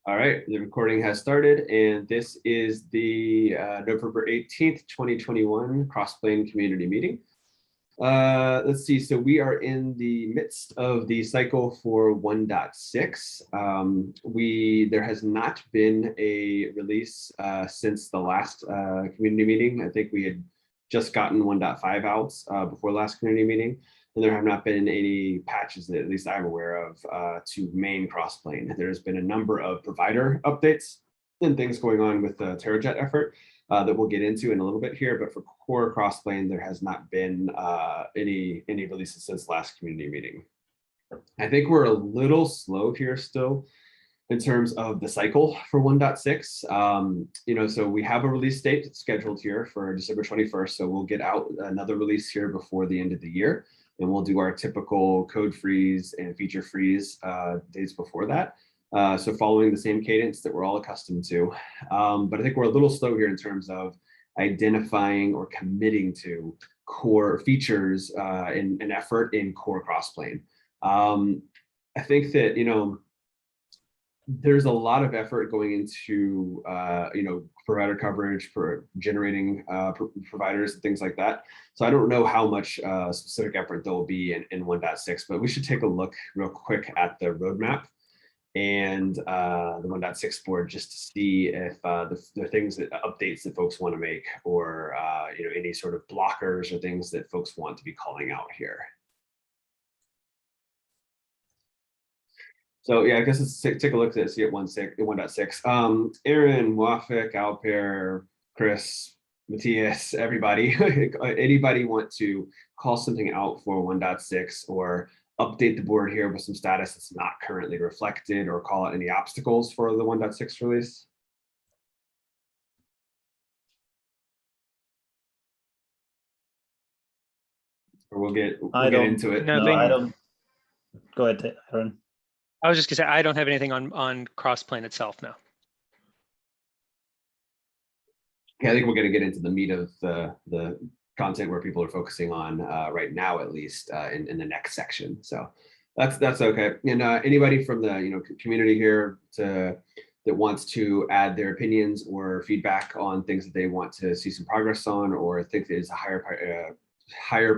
All right, the recording has started, and this is the November 18th, 2021 Crossplane community meeting. Let's see, so we are in the midst of the cycle for 1.6. There has not been a release since the last community meeting. I think we had just gotten 1.5 out before last community meeting. And there have not been any patches that at least I'm aware of to main Crossplane. There's been a number of provider updates and things going on with the TerraJet effort that we'll get into in a little bit here. But for core Crossplane, there has not been any releases since last community meeting. I think we're a little slow here still in terms of the cycle for 1.6. So we have a release date scheduled here for December 21st. So we'll get out another release here before the end of the year. And we'll do our typical code freeze and feature freeze days before that. So following the same cadence that we're all accustomed to. But I think we're a little slow here in terms of identifying or committing to core features in an effort in core Crossplane. I think that, there's a lot of effort going into, provider coverage for generating providers and things like that. So I don't know how much specific effort there will be in 1.6, but we should take a look real quick at the roadmap and the 1.6 board just to see if the things that updates that folks want to make or, any sort of blockers or things that folks want to be calling out here. So yeah, I guess let's take a look at see at 1.6. Aaron, Wafik, Alper, Chris, Matthias, everybody, anybody want to call something out for 1.6 or update the board here with some status that's not currently reflected or call out any obstacles for the 1.6 release? Or we'll get into it. No, I don't. Go ahead, Aaron. I was just gonna say, I don't have anything on Crossplane itself now. Yeah, I think we're gonna get into the meat of the content where people are focusing on right now, at least in the next section. So that's okay. And anybody from the community here that wants to add their opinions or feedback on things that they want to see some progress on or think that is a higher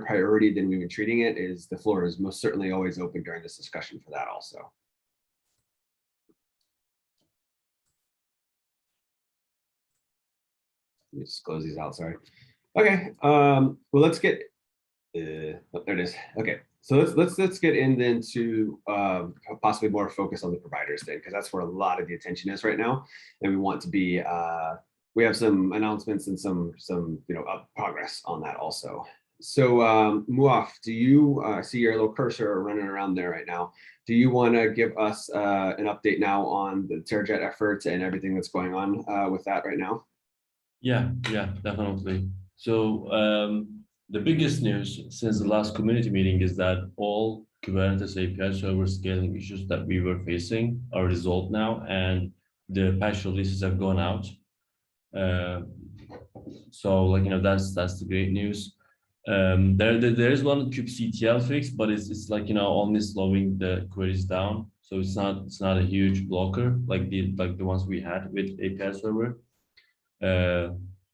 priority than we've been treating it, the floor is most certainly always open during this discussion for that also. Let me just close these out, sorry. Okay, well, let's get, there it is. Okay, so let's get into possibly more focus on the providers thing, because that's where a lot of the attention is right now. And we want to be, we have some announcements and some progress on that also. So Muaf, do you see your little cursor running around there right now? Do you want to give us an update now on the TerraJet efforts and everything that's going on with that right now? Yeah, definitely. So the biggest news since the last community meeting is that all Kubernetes API server scaling issues that we were facing are resolved now, and the patch releases have gone out. So that's the great news. There is one kubectl fix, but it's only slowing the queries down, so it's not a huge blocker like the ones we had with API server.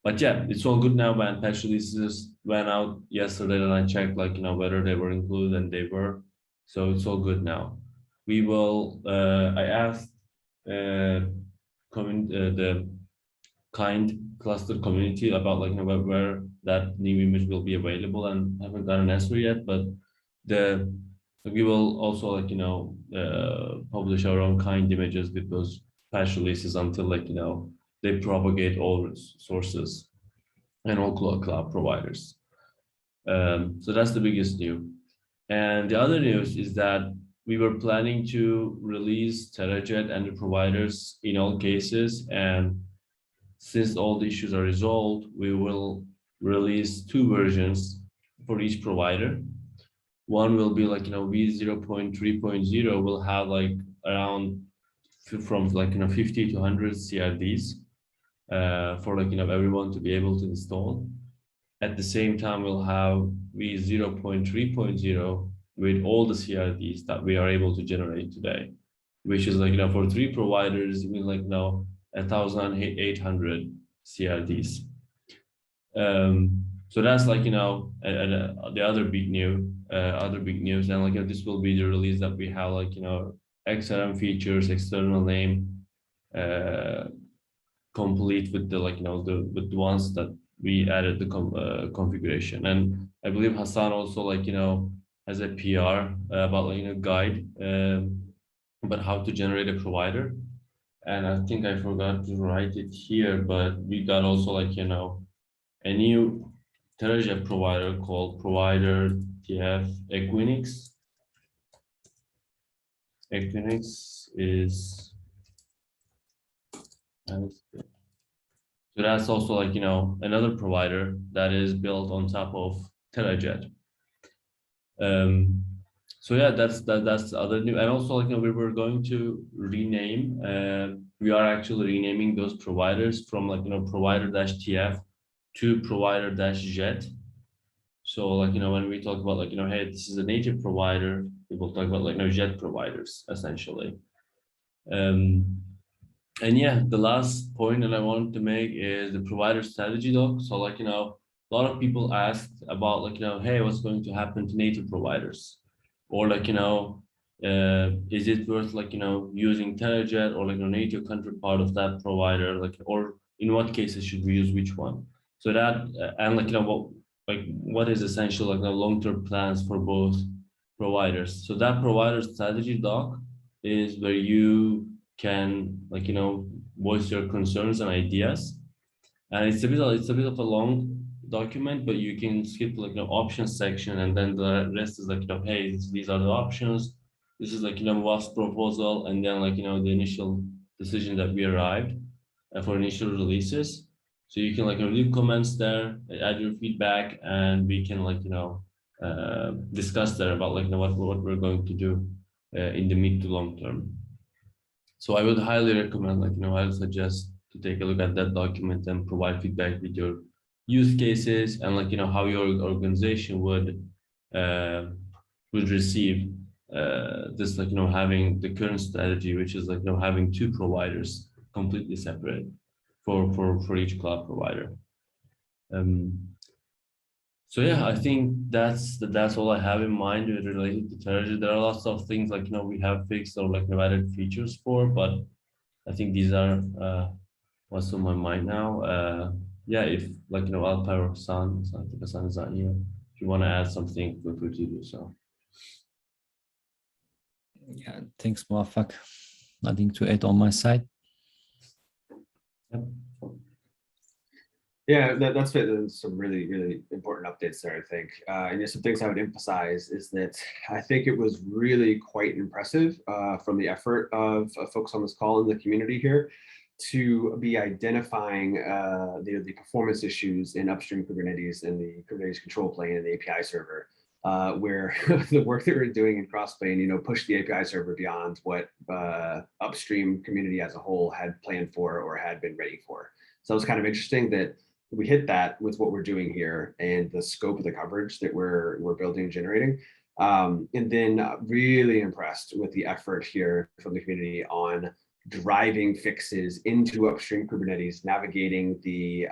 But yeah, it's all good now. When patch releases went out yesterday, and I checked whether they were included, and they were, so it's all good now. We will. I asked the client cluster community about where that new image will be available, and haven't got an answer yet. But we will also publish our own kind images with those patch releases until they propagate all sources and all cloud providers. So that's the biggest news. And the other news is that we were planning to release TerraJet and the providers in all cases. And since all the issues are resolved, we will release 2 versions for each provider. One will be v0.3.0 will have around from 50 to 100 CRDs. For everyone to be able to install. At the same time, we'll have v0.3.0 with all the CRDs that we are able to generate today. which is like, for 3 providers, it means like, 1,800 CRDs. So that's like, the other big news, and like, this will be the release that we have, like, XRM features, external name, complete with the, like, with the ones that we added the configuration. And I believe Hassan also, like, has a PR about, like, guide about how to generate a provider. And I think I forgot to write it here, but we got also, like, a new TerraJet provider called provider TF Equinix. Equinix is, so that's also, like, another provider that is built on top of TerraJet. So yeah, that's the other new, and also, like, we were going to rename. We are actually renaming those providers from, like, provider-TF to provider-jet. So, like, when we talk about, like, hey, this is a native provider, people talk about, like, jet providers essentially. And yeah, the last point that I wanted to make is the provider strategy doc. So, like, a lot of people asked about, like, hey, what's going to happen to native providers? Or, like, is it worth, like, using TerraJet or, like, a native counterpart of that provider? Like, or in what cases should we use which one? So that, and, like, what is essential, like, the long-term plans for both providers. So that provider strategy doc is where you can, like, voice your concerns and ideas. And it's a bit of a long document, but you can skip, like, options section, and then the rest is, like, hey, these are the options. This is, like, WASP proposal, and then, like, the initial decision that we arrived for initial releases. So you can, like, leave comments there, add your feedback, and we can, like, discuss there about, like, what we're going to do in the mid to long term. So I would highly recommend, like, I would suggest to take a look at that document and provide feedback with your use cases and, like, how your organization would receive this, like, having the current strategy, which is, like, having 2 providers completely separate for each cloud provider. So yeah, I think that's all I have in mind related to TerraJet. There are lots of things, like, we have fixed or, like, added features for, but I think these are what's on my mind now. Yeah, if, like, Alpay or Hassan, I think Hassan is not here. If you want to add something, feel free to do so. Yeah, thanks, Muafak. Nothing to add on my side. Yep. Yeah, that's some really, really important updates there, I think. And just some things I would emphasize is that I think it was really quite impressive from the effort of folks on this call in the community here to be identifying the performance issues in upstream Kubernetes and the Kubernetes control plane and the API server, where the work that we're doing in Crossplane, pushed the API server beyond what upstream community as a whole had planned for or had been ready for. So it was kind of interesting that we hit that with what we're doing here and the scope of the coverage that we're building and generating. And then really impressed with the effort here from the community on driving fixes into upstream Kubernetes, navigating the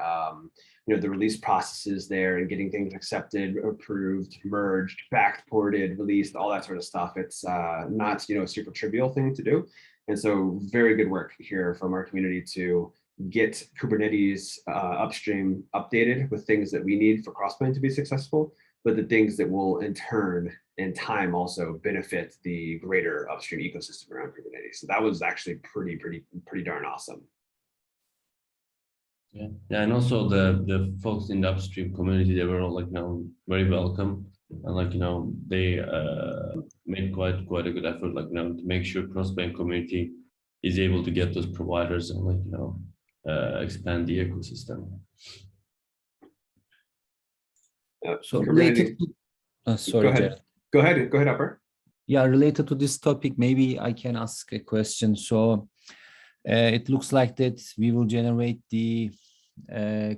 the release processes there and getting things accepted, approved, merged, backported, released, all that sort of stuff. It's not a super trivial thing to do. And so very good work here from our community to get Kubernetes upstream updated with things that we need for Crossplane to be successful, but the things that will in turn, in time, also benefit the greater upstream ecosystem around Kubernetes. So that was actually pretty darn awesome. Yeah, and also the folks in the upstream community, they were all, like, very welcome, and, like, they made quite a good effort, like, to make sure Crossplane community is able to get those providers and, like, expand the ecosystem. So related to, sorry, Go ahead, Upper. Yeah, related to this topic, maybe I can ask a question. So it looks like that we will generate the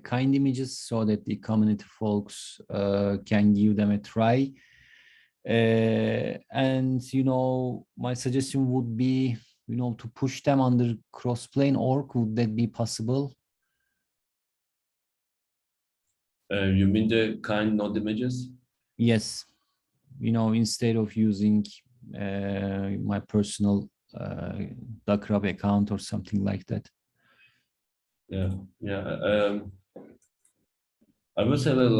kind images so that the community folks can give them a try. And my suggestion would be to push them under Crossplane org? Would that be possible? You mean the kind node images? Yes. Instead of using my personal Dockrub account or something like that. Yeah. I would say that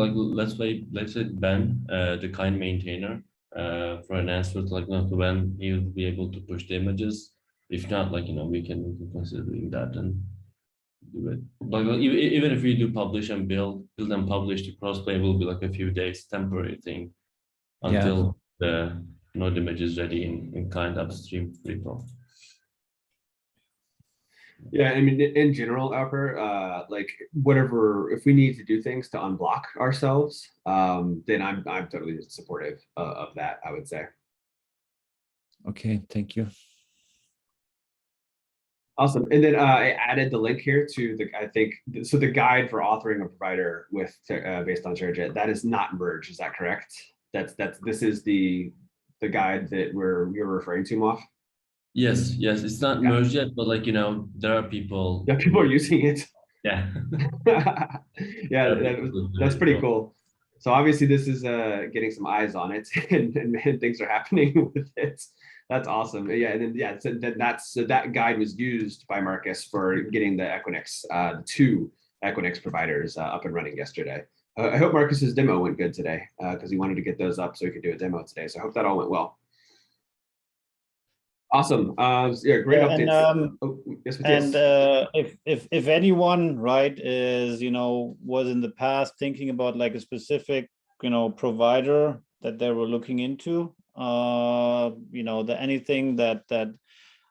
let's say ban the kind maintainer for an answer to not when he will be able to push the images. If not, we can consider doing that and do it. Even if we do publish and build and publish, the crossplay will be a few days temporary thing until the node image is ready in kind upstream repo. Yeah, I mean, in general, Alper, whatever, if we need to do things to unblock ourselves, then I'm totally supportive of that, I would say. Okay, thank you. Awesome. And then I added the link here to the guide for authoring a provider with based on ShareJet. That is not merged, is that correct? This is the guide that you're referring to, Moff? Yes, it's not merged yet, but there are people. Yeah, people are using it. Yeah. Yeah, that's pretty cool. So obviously this is getting some eyes on it and things are happening with it. That's awesome. Yeah, and then so that guide was used by Marcus for getting the Equinix, the 2 Equinix providers up and running yesterday. I hope Marcus's demo went good today because he wanted to get those up so he could do a demo today. So I hope that all went well. Awesome. Yeah, great updates. If anyone, right, is was in the past thinking about a specific provider that they were looking into, anything that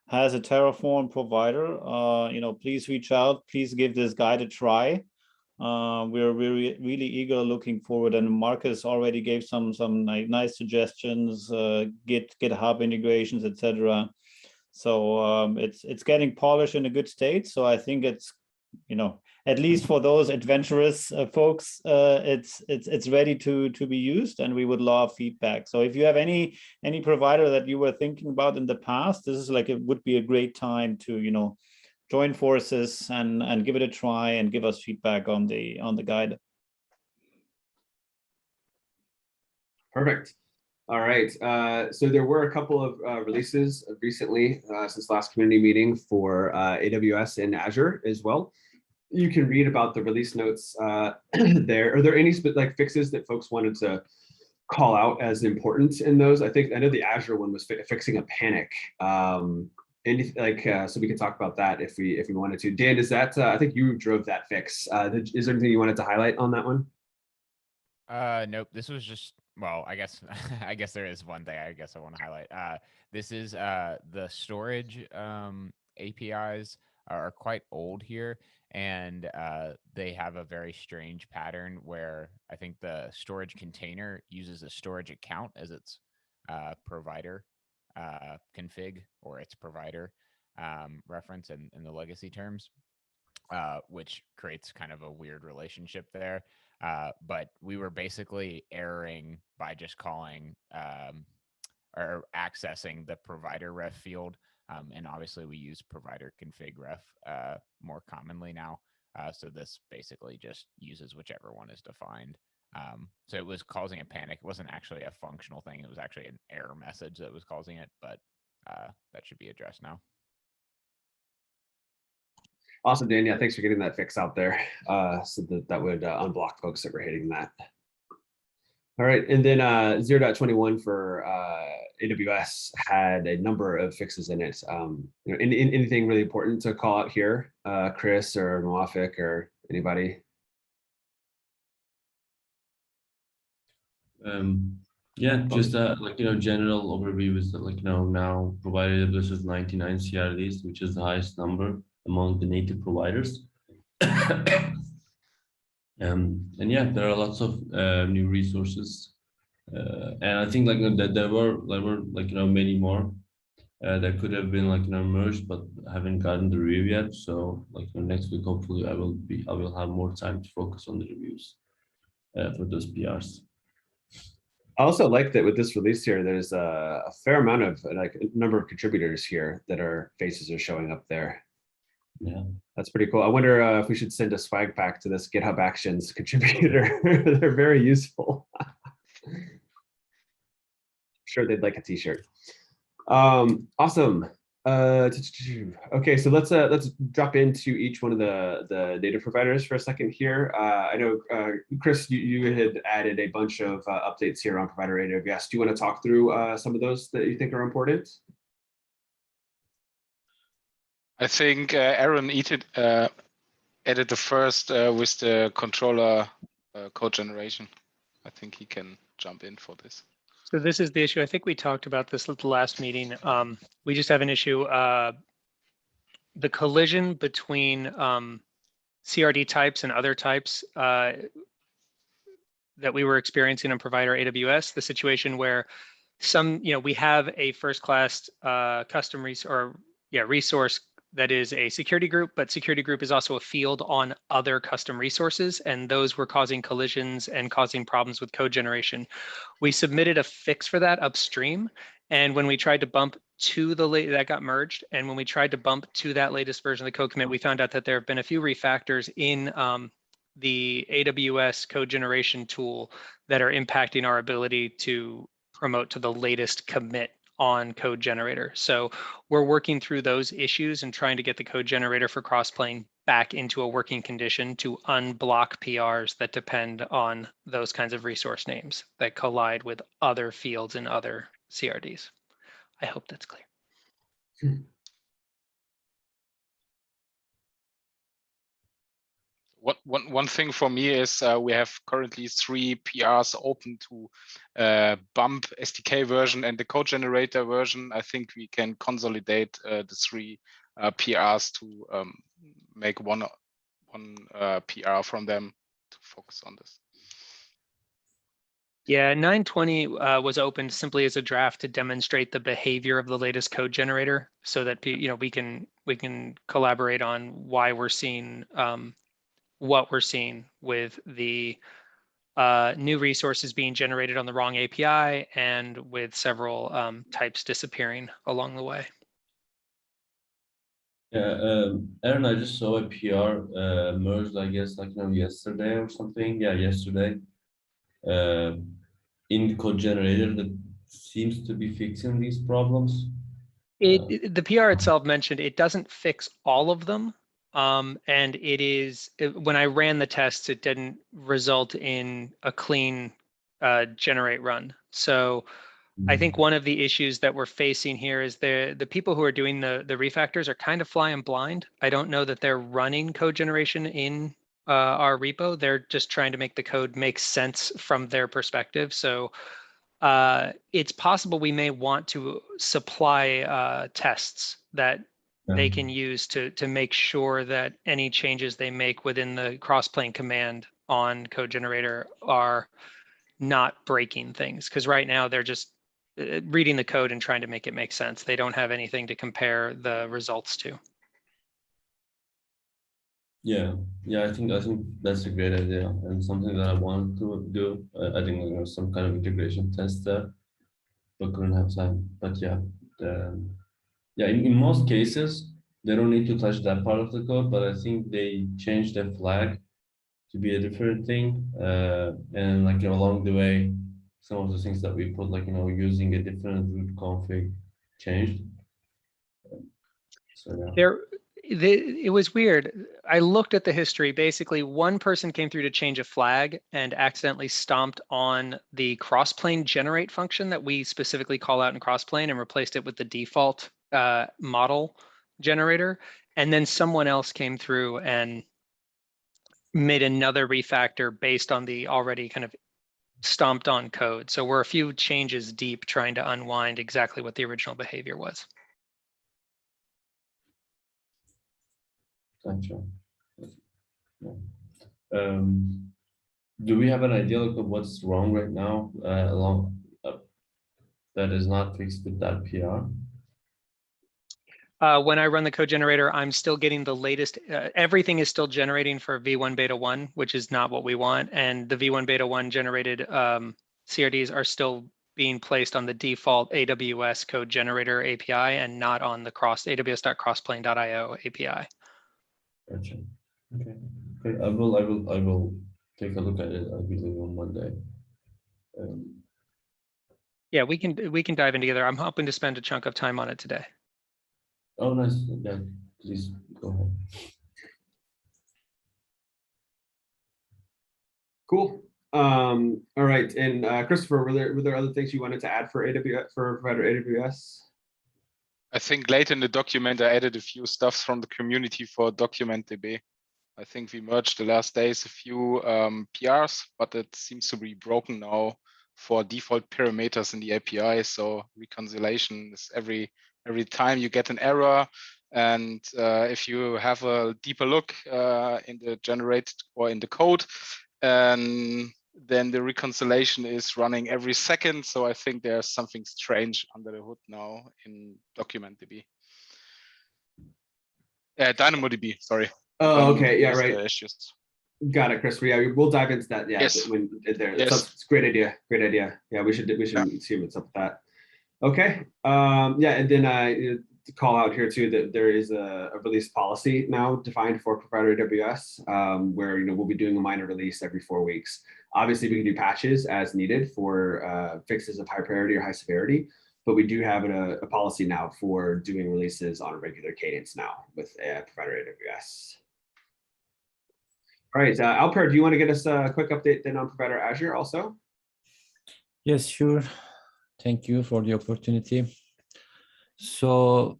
has a Terraform provider, please reach out. Please give this guide a try. We're really eager looking forward, and Marcus already gave some nice suggestions, GitHub integrations, etc. So it's getting polished in a good state. So I think it's at least for those adventurous folks, it's ready to be used, and we would love feedback. So if you have any provider that you were thinking about in the past, this is it would be a great time to join forces and give it a try and give us feedback on the guide. Perfect. All right. So there were a couple of releases recently since last community meeting for AWS and Azure as well. You can read about the release notes there. Are there any fixes that folks wanted to call out as important in those? I know the Azure one was fixing a panic. So we can talk about that if we wanted to. Dan, is that I think you drove that fix? Is there anything you wanted to highlight on that one? Nope. This was just, well, I guess there is one thing I guess I want to highlight. This is the storage APIs are quite old here, and they have a very strange pattern where I think the storage container uses a storage account as its provider config or its provider reference in the legacy terms, which creates kind of a weird relationship there. But we were basically erroring by just calling or accessing the provider ref field. And obviously we use provider config ref more commonly now. So this basically just uses whichever one is defined. So it was causing a panic. It wasn't actually a functional thing. It was actually an error message that was causing it, but that should be addressed now. Awesome, Dan. Yeah, thanks for getting that fix out there so that would unblock folks that were hitting that. All right, and then 0.21 for AWS had a number of fixes in it. Anything really important to call out here, Chris or Muafik or anybody? Yeah, just general overview is that now provided AWS is 99 CRDs, which is the highest number among the native providers. And yeah, there are lots of new resources, and I think that there were many more that could have been merged, but haven't gotten the review yet. So next week, hopefully, I will have more time to focus on the reviews for those PRs. I also like that with this release here, there's a fair amount of like a number of contributors here that are faces are showing up there. Yeah. That's pretty cool. I wonder if we should send a swag pack to this GitHub Actions contributor. They're very useful. Sure, they'd like a t-shirt. Awesome. Okay, so let's drop into each one of the data providers for a second here. I know Chris, you had added a bunch of updates here on provider AWS. Do you want to talk through some of those that you think are important? I think Aaron added the first with the controller code generation. I think he can jump in for this. So this is the issue. I think we talked about this at the last meeting. We just have an issue. The collision between CRD types and other types that we were experiencing on provider AWS, the situation where we have a first-class custom resource that is a security group, but security group is also a field on other custom resources, and those were causing collisions and causing problems with code generation. We submitted a fix for that upstream, and when we tried to bump to that got merged, and when we tried to bump to that latest version of the code commit, we found out that there have been a few refactors in the AWS code generation tool that are impacting our ability to promote to the latest commit on code generator. So we're working through those issues and trying to get the code generator for Crossplane back into a working condition to unblock PRs that depend on those kinds of resource names that collide with other fields and other CRDs. I hope that's clear. One thing for me is we have currently 3 PRs open to bump SDK version and the code generator version. I think we can consolidate the 3 PRs to make one PR from them to focus on this. Yeah, 920 was opened simply as a draft to demonstrate the behavior of the latest code generator, so that we can collaborate on why we're seeing what we're seeing with the new resources being generated on the wrong API and with several types disappearing along the way. Yeah, Aaron, I just saw a PR merged, I guess, yesterday or something. Yeah, yesterday. In the code generator that seems to be fixing these problems. The PR itself mentioned it doesn't fix all of them. And when I ran the tests, it didn't result in a clean generate run. So I think one of the issues that we're facing here is the people who are doing the refactors are kind of flying blind. I don't know that they're running code generation in our repo. They're just trying to make the code make sense from their perspective. So it's possible we may want to supply tests that they can use to make sure that any changes they make within the Crossplane command on code generator are not breaking things. Because right now they're just reading the code and trying to make it make sense. They don't have anything to compare the results to. Yeah, I think that's a great idea and something that I want to do. I think some kind of integration test there, but couldn't have time. But yeah, in most cases they don't need to touch that part of the code, but I think they changed the flag to be a different thing, and along the way, some of the things that we put, using a different root config, changed. So yeah. It was weird. I looked at the history. Basically, one person came through to change a flag and accidentally stomped on the Crossplane generate function that we specifically call out in Crossplane and replaced it with the default model generator. And then someone else came through and made another refactor based on the already kind of stomped on code. So we're a few changes deep trying to unwind exactly what the original behavior was. Gotcha. Yeah. Do we have an idea of what's wrong right now that is not fixed with that PR? When I run the code generator, I'm still getting the latest. Everything is still generating for V1 beta 1, which is not what we want. And the V1 beta 1 generated CRDs are still being placed on the default AWS code generator API and not on the aws.crossplane.io API. Gotcha. Okay. Okay. I will take a look at it. I believe on Monday. Yeah, we can dive in together. I'm hoping to spend a chunk of time on it today. Oh, nice. Yeah. Please go ahead. Cool. All right. And Christopher, were there other things you wanted to add for AWS for provider AWS? I think late in the document, I added a few stuffs from the community for DocumentDB. I think we merged the last days a few PRs, but it seems to be broken now for default parameters in the API. So reconciliation is every time you get an error. And if you have a deeper look in the generated or in the code, and then the reconciliation is running every second. So I think there's something strange under the hood now in DocumentDB. DynamoDB, sorry. Oh, okay. Yeah, Is right. the issues. Got it, Christopher. Yeah, we'll dive into that. Yeah, Yes. when there. Yes. That's a great idea. Great idea. Yeah, we should see what's up with that. Okay. Yeah, and then to call out here too that there is a release policy now defined for provider AWS, where we'll be doing a minor release every 4 weeks. Obviously, we can do patches as needed for fixes of high priority or high severity, but we do have a policy now for doing releases on a regular cadence now with provider AWS. All right, Alper, do you want to get us a quick update then on provider Azure also? Yes, sure. Thank you for the opportunity. So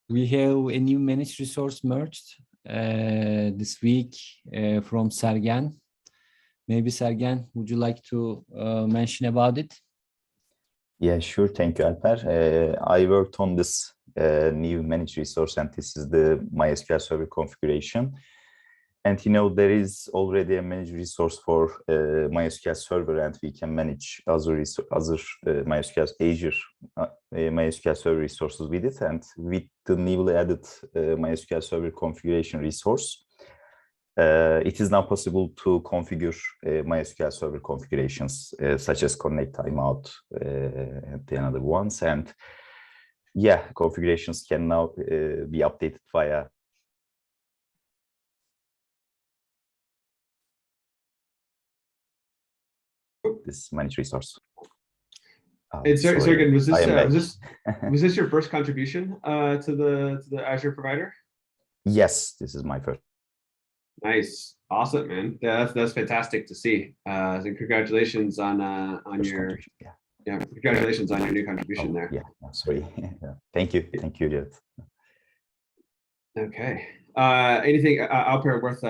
we have a new managed resource merged this week from Sergen. Maybe Sergen, would you like to mention about it? Yeah, sure. Thank you, Alper. I worked on this new managed resource, and this is the MySQL Server configuration. And there is already a managed resource for MySQL Server, and we can manage other MySQL Azure MySQL Server resources with it. And with the newly added MySQL Server configuration resource, it is now possible to configure MySQL Server configurations such as connect timeout and the other ones. And yeah, configurations can now be updated via this managed resource. And Sergen, was this your first contribution to the Azure provider? Yes, this is my first. Nice, awesome, man. Yeah, that's fantastic to see. So congratulations on your congratulations on your new contribution there. Yeah, sorry. Thank you, Jared. Okay. Anything Alper worth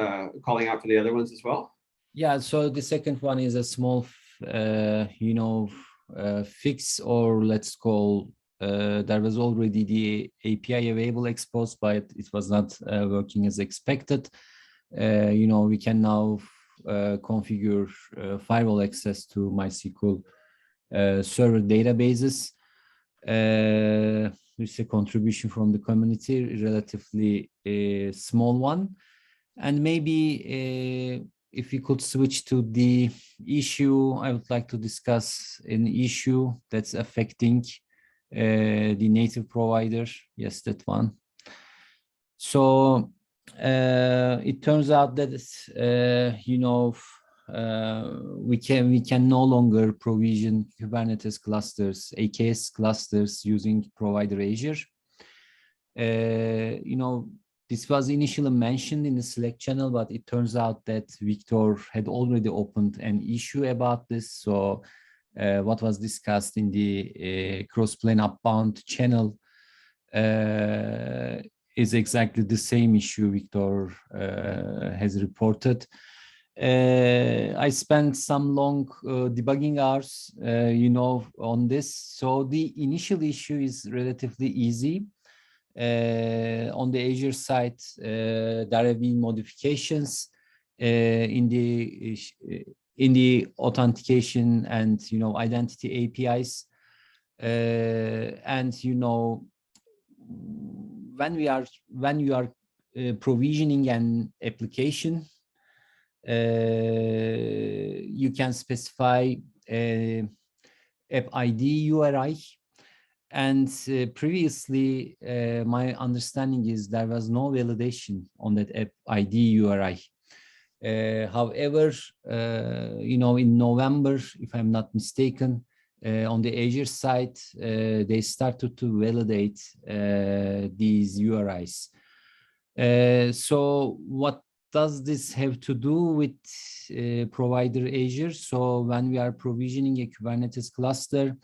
calling out for the other ones as well? Yeah. So the second one is a small, fix, or let's call. There was already the API available exposed, but it was not working as expected. We can now configure firewall access to MySQL server databases. It's a contribution from the community, relatively a small one. And maybe if we could switch to the issue, I would like to discuss an issue that's affecting the native provider. Yes, that one. So it turns out that we can no longer provision Kubernetes clusters, AKS clusters using provider Azure. This was initially mentioned in the Slack channel, but it turns out that Victor had already opened an issue about this. So what was discussed in the Crossplane Upbound channel is exactly the same issue Victor has reported. I spent some long debugging hours, on this. So the initial issue is relatively easy. On the Azure side, there have been modifications in the authentication and identity APIs, and when you are provisioning an application, you can specify app ID URI. And previously, my understanding is there was no validation on that app ID URI. However, in November, if I'm not mistaken, on the Azure side, they started to validate these URIs. So what does this have to do with provider Azure? So when we are provisioning a Kubernetes cluster,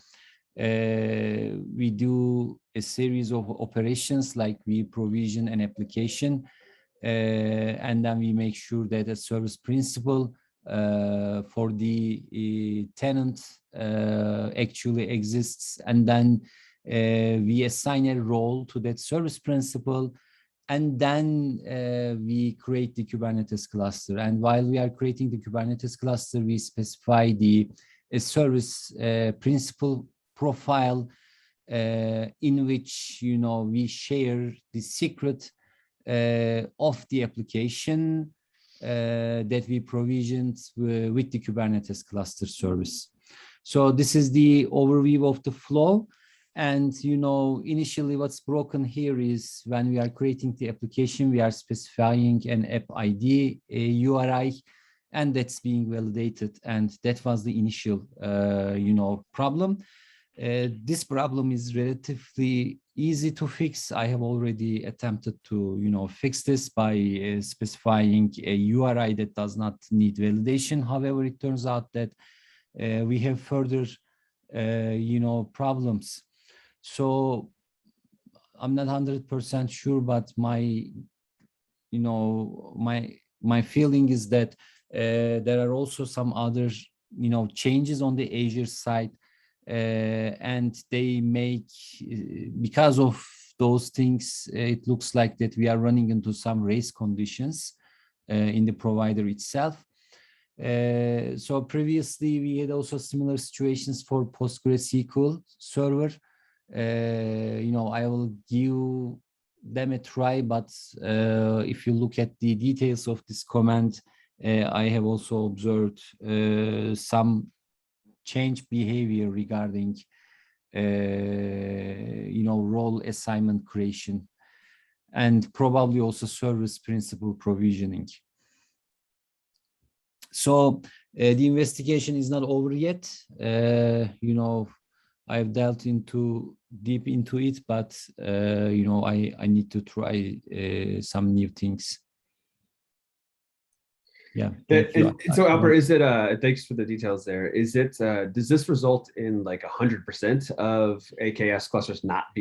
we do a series of operations, like we provision an application, and then we make sure that a service principal for the tenant actually exists, and then we assign a role to that service principal, and then we create the Kubernetes cluster. And while we are creating the Kubernetes cluster, we specify the service principal profile in which we share the secret of the application that we provisioned with the Kubernetes cluster service. So this is the overview of the flow. And initially what's broken here is when we are creating the application, we are specifying an app ID, a URI, and that's being validated. And that was the initial problem. This problem is relatively easy to fix. I have already attempted to fix this by specifying a URI that does not need validation. However, it turns out that we have further problems. So I'm not 100% sure, but my feeling is that there are also some other changes on the Azure side, and they make, because of those things, it looks like that we are running into some race conditions in the provider itself. So previously we had also similar situations for PostgreSQL server. I will give them a try, but if you look at the details of this command, I have also observed some change behavior regarding role assignment creation, and probably also service principal provisioning. So the investigation is not over yet. I've delved deep into it, but I need to try some new things. Yeah. So Alper, is it thanks for the details there. Is it does this result in like 100% of AKS clusters not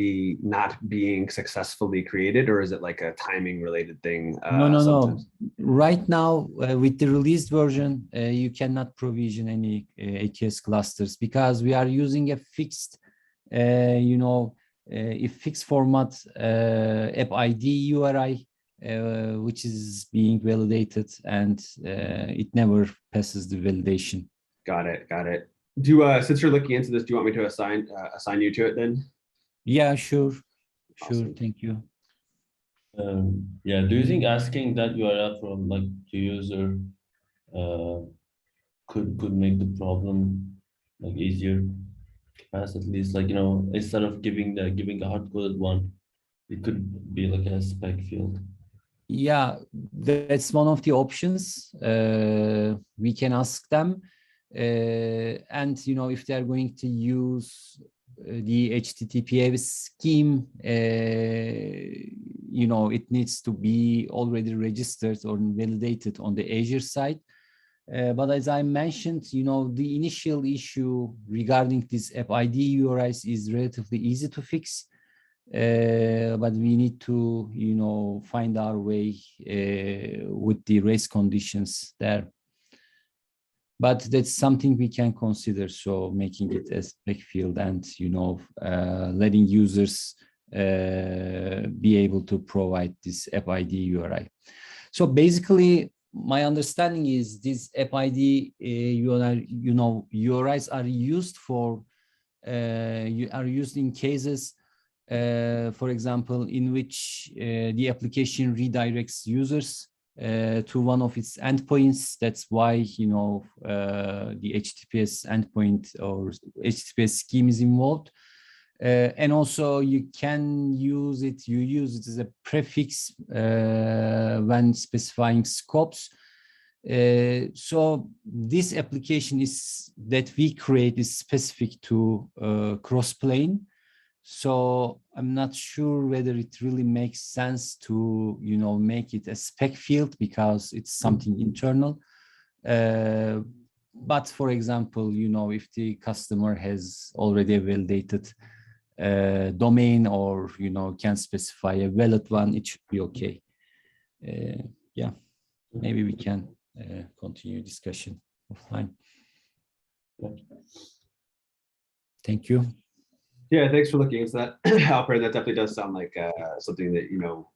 being successfully created, or is it like a timing related thing? No. Right now, with the released version, you cannot provision any AKS clusters because we are using a fixed a fixed format app ID URI, which is being validated, and it never passes the validation. Got it. Since you're looking into this, do you want me to assign you to it then? Yeah, sure. Awesome. Sure, thank you. Yeah, do you think asking that URL from like the user could make the problem like easier? As at least, like, instead of giving a hard-coded one, it could be like a spec field. Yeah, that's one of the options. We can ask them, and if they are going to use the HTTP scheme, it needs to be already registered or validated on the Azure side. But as I mentioned, the initial issue regarding this app ID URIs is relatively easy to fix. But we need to, find our way with the race conditions there. But that's something we can consider. So making it a spec field and, letting users be able to provide this app ID URI. So basically, my understanding is this app ID URIs are used for used in cases, for example, in which the application redirects users to one of its endpoints. That's why, you know, the HTTPS endpoint or HTTPS scheme is involved. And also you can use it, you use it as a prefix when specifying scopes. So this application is that we create is specific to Crossplane. So I'm not sure whether it really makes sense to, you know, make it a spec field because it's something internal. But for example, you know, if the customer has already a validated domain or, you know, can specify a valid one, it should be okay. Yeah, maybe we can continue discussion offline. Thank you. Yeah, thanks for looking into that, Alper. That definitely does sound like something that, you know,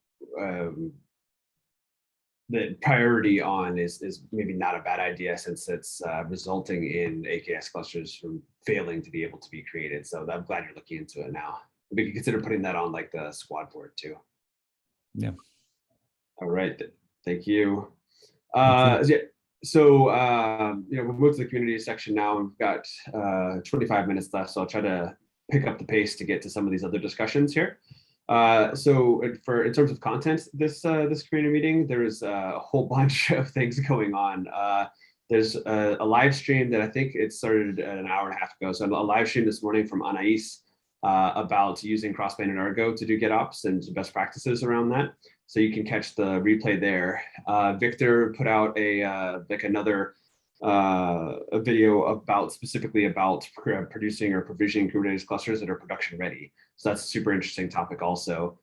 the priority on is maybe not a bad idea, since it's resulting in AKS clusters from failing to be able to be created. So I'm glad you're looking into it now. We can consider putting that on like the squad board too. Yeah. All right. Thank you. Thank Yeah. So you know, we'll move to the community section now. We've got 25 minutes left, so I'll try to pick up the pace to get to some of these other discussions here. So in terms of content, this community meeting, there is a whole bunch of things going on. There's a live stream that I think it started an hour and a half ago. So a live stream this morning from Anais about using Crossplane and Argo to do GitOps and best practices around that. So you can catch the replay there. Victor put out a like another a video about specifically about producing or provisioning Kubernetes clusters that are production ready. So that's a super interesting topic also.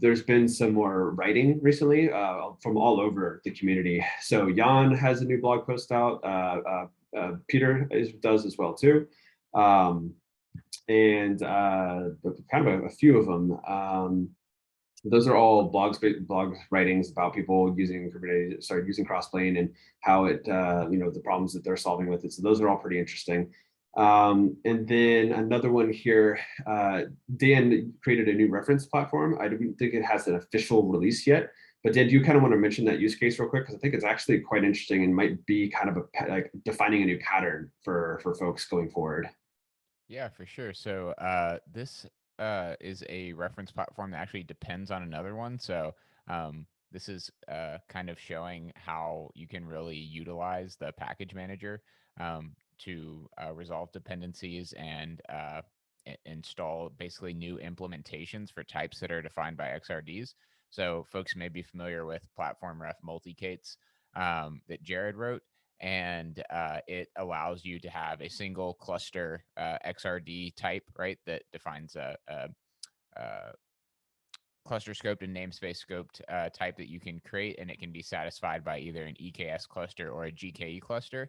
There's been some more writing recently from all over the community. So Jan has a new blog post out. Peter does as well too. And kind of a few of them. Those are all blog writings about people using Kubernetes, using Crossplane and how it, you know, the problems that they're solving with it. So those are all pretty interesting. And then another one here, Dan created a new reference platform. I don't think it has an official release yet, but Dan, do you kind of want to mention that use case real quick? Because I think it's actually quite interesting and might be kind of like defining a new pattern for folks going forward. Yeah, for sure. So this is a reference platform that actually depends on another one. So this is kind of showing how you can really utilize the package manager to resolve dependencies and install basically new implementations for types that are defined by XRDs. So folks may be familiar with platform ref multicates that Jared wrote. And it allows you to have a single cluster XRD type, right, that defines a cluster scoped and namespace scoped type that you can create, and it can be satisfied by either an EKS cluster or a GKE cluster.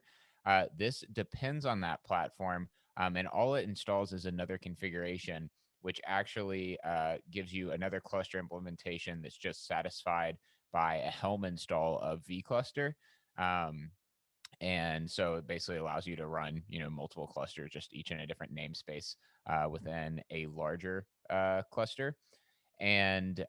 This depends on that platform, and all it installs is another configuration, which actually gives you another cluster implementation that's just satisfied by a Helm install of vCluster. And so it basically allows you to run, you know, multiple clusters, just each in a different namespace within a larger cluster. And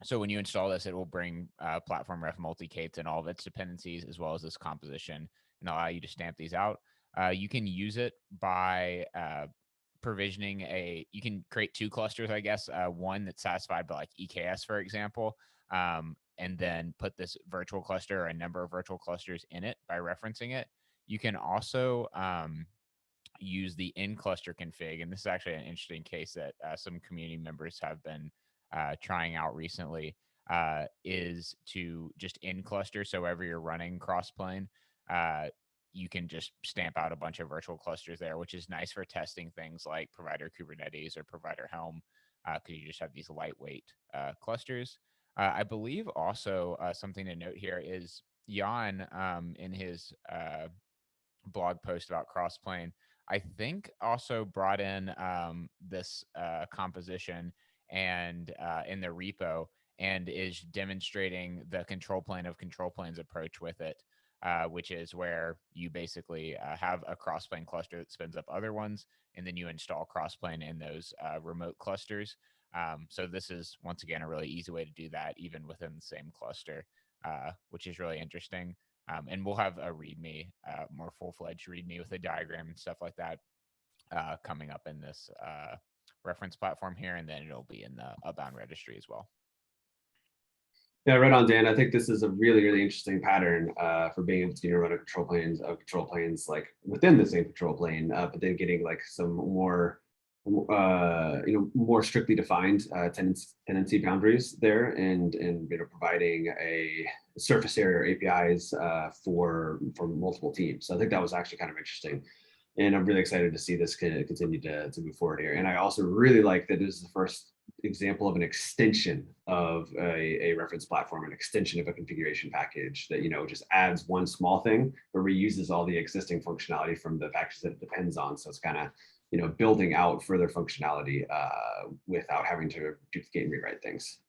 so when you install this, it will bring platform ref multicates and all of its dependencies, as well as this composition, and allow you to stamp these out. You can use it by provisioning you can create two clusters, I guess, one that's satisfied by like EKS, for example, and then put this virtual cluster or a number of virtual clusters in it by referencing it. You can also use the in cluster config. And this is actually an interesting case that some community members have been trying out recently, is to just in cluster. So wherever you're running Crossplane, you can just stamp out a bunch of virtual clusters there, which is nice for testing things like provider Kubernetes or provider Helm, because you just have these lightweight clusters. I believe also something to note here is Jan in his blog post about Crossplane, I think also brought in this composition and in the repo, and is demonstrating the control plane of control planes approach with it, which is where you basically have a Crossplane cluster that spins up other ones, and then you install Crossplane in those remote clusters. So this is, once again, a really easy way to do that, even within the same cluster, which is really interesting. And we'll have a README, more full-fledged README with a diagram and stuff like that coming up in this reference platform here, and then it'll be in the Upbound registry as well. Yeah, right on, Dan. I think this is a really, really interesting pattern for being able to run a control planes like within the same control plane, but then getting like some more, more strictly defined tenancy boundaries there, and providing a surface area APIs for multiple teams. So I think that was actually kind of interesting. And I'm really excited to see this continue to move forward here. And I also really like that this is the first example of an extension of a reference platform, an extension of a configuration package that, just adds one small thing, but reuses all the existing functionality from the packages that it depends on. So it's kind of, building out further functionality without having to duplicate and rewrite things.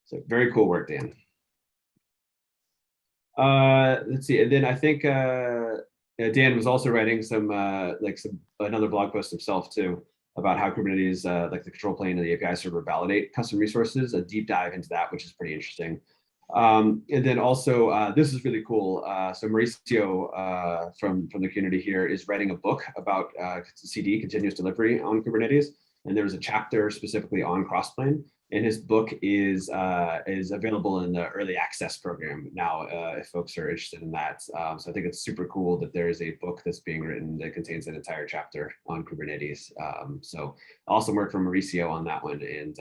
So very cool work, Dan. Let's see. And then I think, Dan was also writing another blog post himself too about how Kubernetes, like the control plane and the API server, validate custom resources. A deep dive into that, which is pretty interesting. And then also, this is really cool. So Mauricio from the community here is writing a book about CD, continuous delivery on Kubernetes. And there's a chapter specifically on Crossplane. And his book is available in the early access program now, if folks are interested in that. So I think it's super cool that there is a book that's being written that contains an entire chapter on Kubernetes. So awesome work from Mauricio on that one, and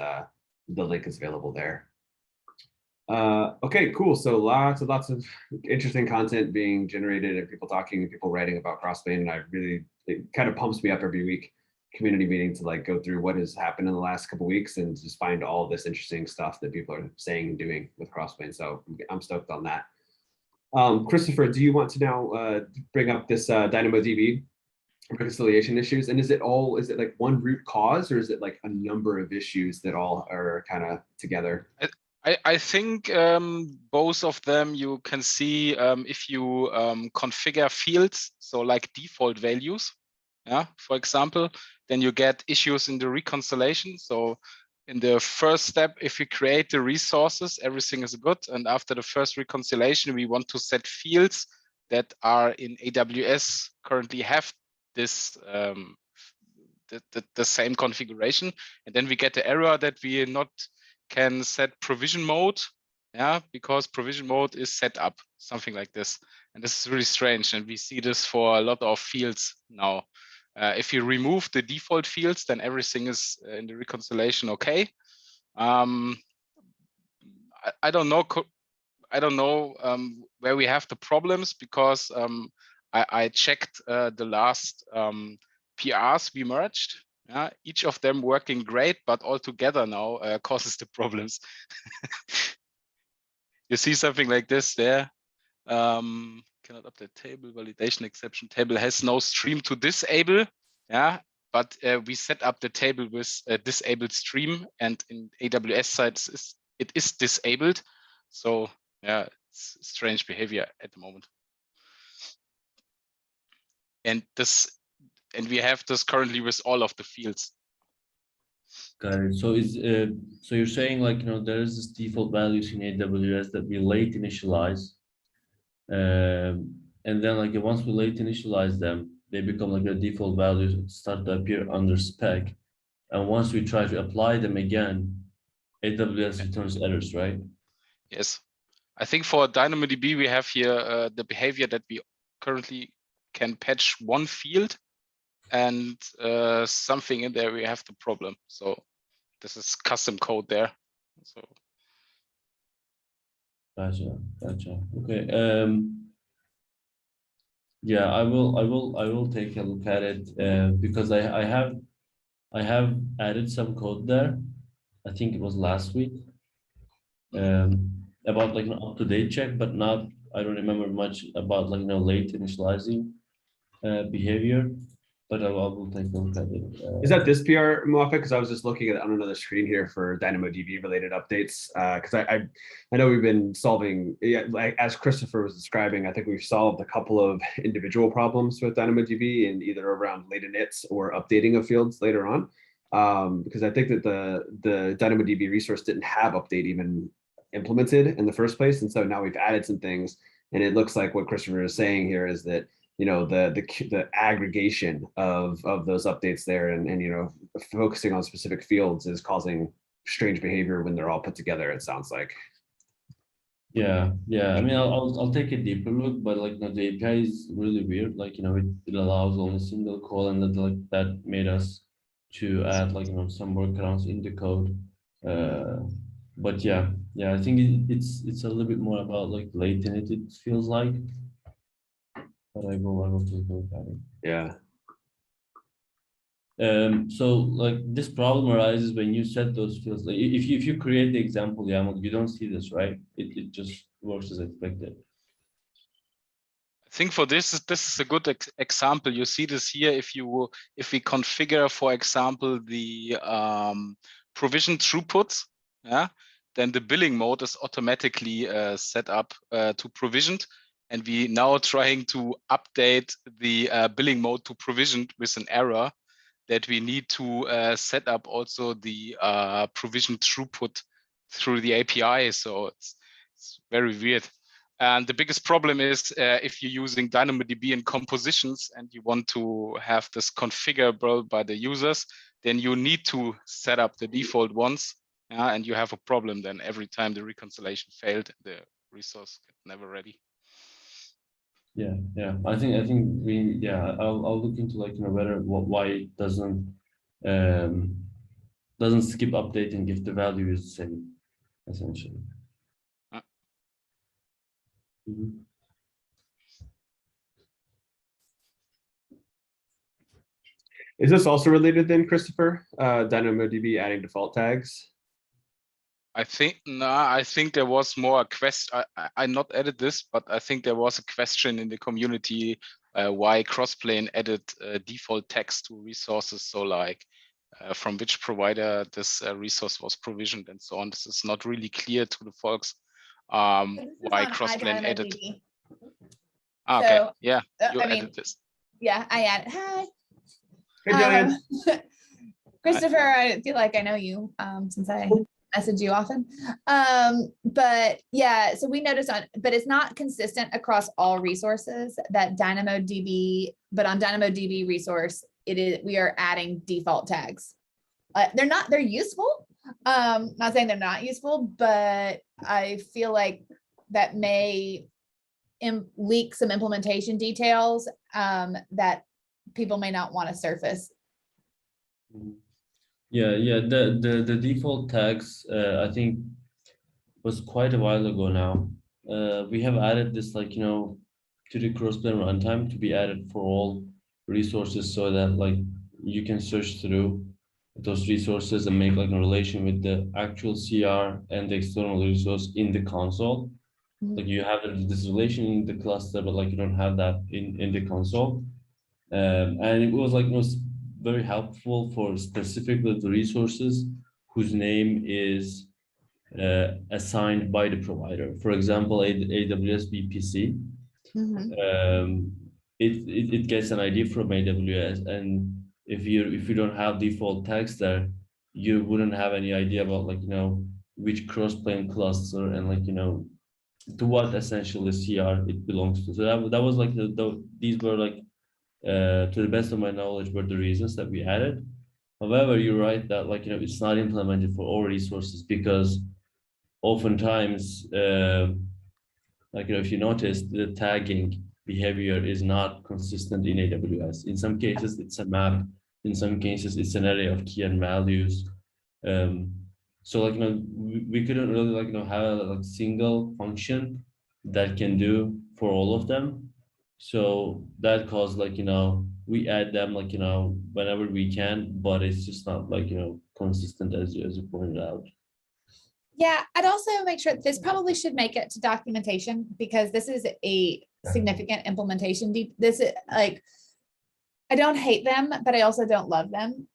the link is available there. Okay, cool. So lots of interesting content being generated and people talking and people writing about Crossplane, and it kind of pumps me up every week. Community meeting to like go through what has happened in the last couple of weeks and just find all this interesting stuff that people are saying and doing with Crossplane. So I'm stoked on that. Christopher, do you want to now bring up this DynamoDB reconciliation issues? And is it like one root cause, or is it like a number of issues that all are kind of together? I think both of them you can see if you configure fields, so like default values. Yeah, for example, then you get issues in the reconciliation. So in the first step, if we create the resources, everything is good. And after the first reconciliation, we want to set fields that are in AWS currently have this the same configuration. And then we get the error that we not can set provision mode. Yeah, because provision mode is set up, something like this. And this is really strange. And we see this for a lot of fields now. If you remove the default fields, then everything is in the reconciliation okay. I don't know. I don't know where we have the problems, because I checked the last PRs we merged. Each of them working great, but all together now causes the problems. You see something like this there. Cannot update table, validation exception table has no stream to disable. Yeah, but we set up the table with a disabled stream, and in AWS sites it is disabled. So yeah, it's strange behavior at the moment. And we have this currently with all of the fields. Got it. So so you're saying, like, there is this default values in AWS that we late initialize. And then like once we late initialize them, they become like a default values start to appear under spec. And once we try to apply them again, AWS returns errors, right? Yes. I think for DynamoDB, we have here the behavior that we currently can patch one field, and something in there we have the problem. So this is custom code there. So Gotcha. Okay. Yeah, I will take a look at it because I have added some code there. I think it was last week about like an up-to-date check, but I don't remember much about like late initializing behavior. But I will take a look at it. Is that this PR, Muafik? Because I was just looking at on another screen here for DynamoDB related updates. Because I know we've been solving, like as Christopher was describing, I think we've solved a couple of individual problems with DynamoDB, and either around late inits or updating of fields later on. because I think that the DynamoDB resource didn't have update even implemented in the first place. And so now we've added some things, and it looks like what Christopher is saying here is that, you know, the aggregation of those updates there and, you know, focusing on specific fields is causing strange behavior when they're all put together, it sounds like. Yeah, I mean, I'll take a deeper look, but like, you know, the API is really weird. Like, you know, it allows only single call, and that made us to add, like, you know, some workarounds in the code. But yeah, I think it's a little bit more about like latent, it feels like. But I will take a look at it. Yeah. So like this problem arises when you set those fields. Like if you create the example YAML, you don't see this, right? It just works as expected. I think for this is a good example. You see this here. If we configure, for example, the provision throughputs, yeah, then the billing mode is automatically set up to provisioned, and we now trying to update the billing mode to provisioned with an error that we need to set up also the provision throughput through the API. So it's very weird. And the biggest problem is if you're using DynamoDB in compositions and you want to have this configurable by the users, then you need to set up the default ones, and you have a problem then every time the reconciliation failed, the resource gets never ready. Yeah. I think I'll look into, like, you know, why it doesn't skip updating if the value is the same, essentially. Is this also related then, Christopher? DynamoDB adding default tags? I think there was more a question. I not added this, but I think there was a question in the community why Crossplane added default tags to resources. So like from which provider this resource was provisioned and so on. This is not really clear to the folks why Crossplane added. Okay, so, yeah, you added this. Yeah, I added. Hi. Hey, Jillian. Christopher, I feel like I know you since I message you often. But yeah, so we noticed but it's not consistent across all resources that DynamoDB, but on DynamoDB resource, we are adding default tags. They're useful. Not saying they're not useful, but I feel like that may leak some implementation details that people may not want to surface. Yeah, the default tags, I think was quite a while ago now. We have added this, like, you know, to the Crossplane runtime to be added for all resources, so that like you can search through those resources and make like a relation with the actual CR and the external resource in the console. Like you have this relation in the cluster, but like you don't have that in the console. And it was like, you know, very helpful for specifically the resources whose name is assigned by the provider. For example, AWS VPC. It gets an ID from AWS, and if you don't have default tags there, you wouldn't have any idea about, like, you know, which Crossplane cluster and, like, you know, to what essentially CR it belongs to. So that was like these were like to the best of my knowledge were the reasons that we added. However, you're right that, like, you know, it's not implemented for all resources, because oftentimes like, you know, if you notice, the tagging behavior is not consistent in AWS. In some cases it's a map, in some cases it's an array of key and values. So, like, you know, we couldn't really, like, you know, have a like single function that can do for all of them. So that caused, like, you know, we add them, like, you know, whenever we can, but it's just not, like, you know, consistent as you pointed out. Yeah, I'd also make sure this probably should make it to documentation, because this is a significant implementation. This is like, I don't hate them, but I also don't love them.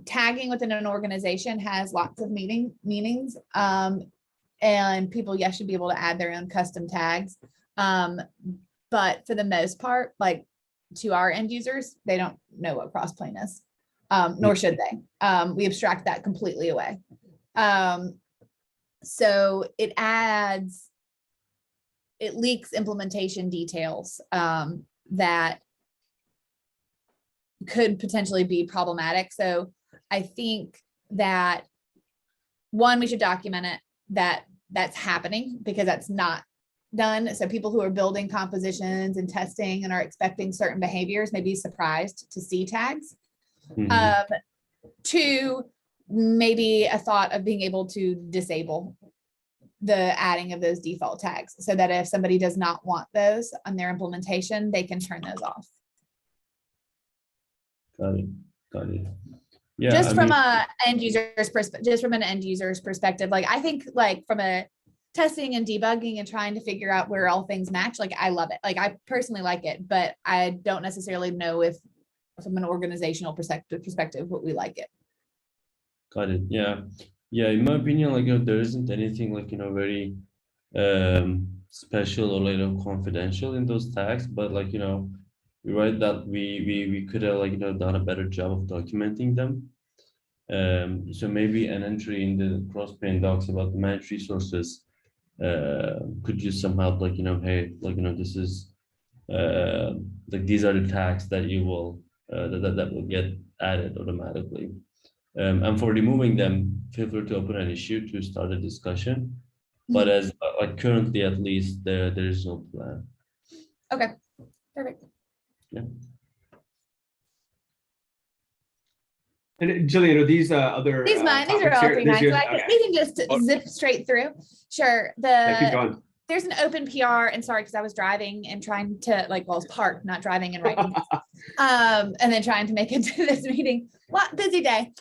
Tagging within an organization has lots of meanings, and people, yes, should be able to add their own custom tags. But for the most part, like, to our end users, they don't know what Crossplane is. nor should they. We abstract that completely away. So it leaks implementation details that could potentially be problematic. So I think that one, we should document it, that's happening, because that's not done. So people who are building compositions and testing and are expecting certain behaviors may be surprised to see tags. Two, maybe a thought of being able to disable the adding of those default tags, so that if somebody does not want those on their implementation, they can turn those off. Got it. Yeah, Just from an end user's perspective, like I think like from a testing and debugging and trying to figure out where all things match, like I love it. Like I personally like it, but I don't necessarily know if from an organizational perspective what we like it. Got it. Yeah. In my opinion, like there isn't anything like very special or confidential in those tags, but like you're right that we could have like done a better job of documenting them. So maybe an entry in the Crossplane docs about the managed resources could just somehow like hey, like this is like these are the tags that you will that will get added automatically. And for removing them, feel free to open an issue to start a discussion. But as like currently, at least there is no plan. Okay, perfect. Yeah. And Jillian, are these other? These mine. These are all topics here? three mine. So Okay. we can just zip straight through. Sure. Yeah, keep going. There's an open PR, and sorry, because I was driving and trying to I was parked, not driving and writing. And then trying to make it to this meeting. What busy day.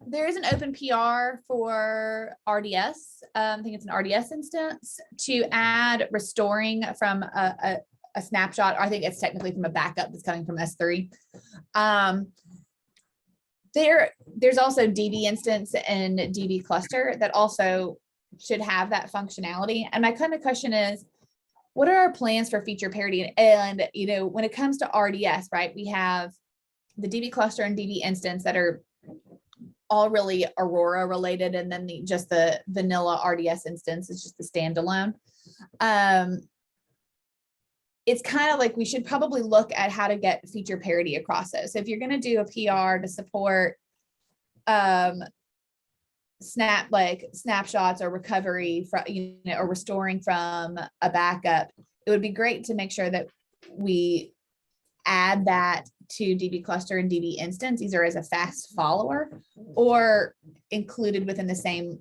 There is an open PR for RDS. I think it's an RDS instance to add restoring from a snapshot. I think it's technically from a backup that's coming from S3. There's also DB instance and DB cluster that also should have that functionality. And my kind of question is, what are our plans for feature parity? And when it comes to RDS, right, we have the DB cluster and DB instance that are all really Aurora related, and then just the vanilla RDS instance is just the standalone. It's kind of like we should probably look at how to get feature parity across those. So if you're going to do a PR to support snapshots or recovery from or restoring from a backup, it would be great to make sure that we add that to DB cluster and DB instance, either as a fast follower or included within the same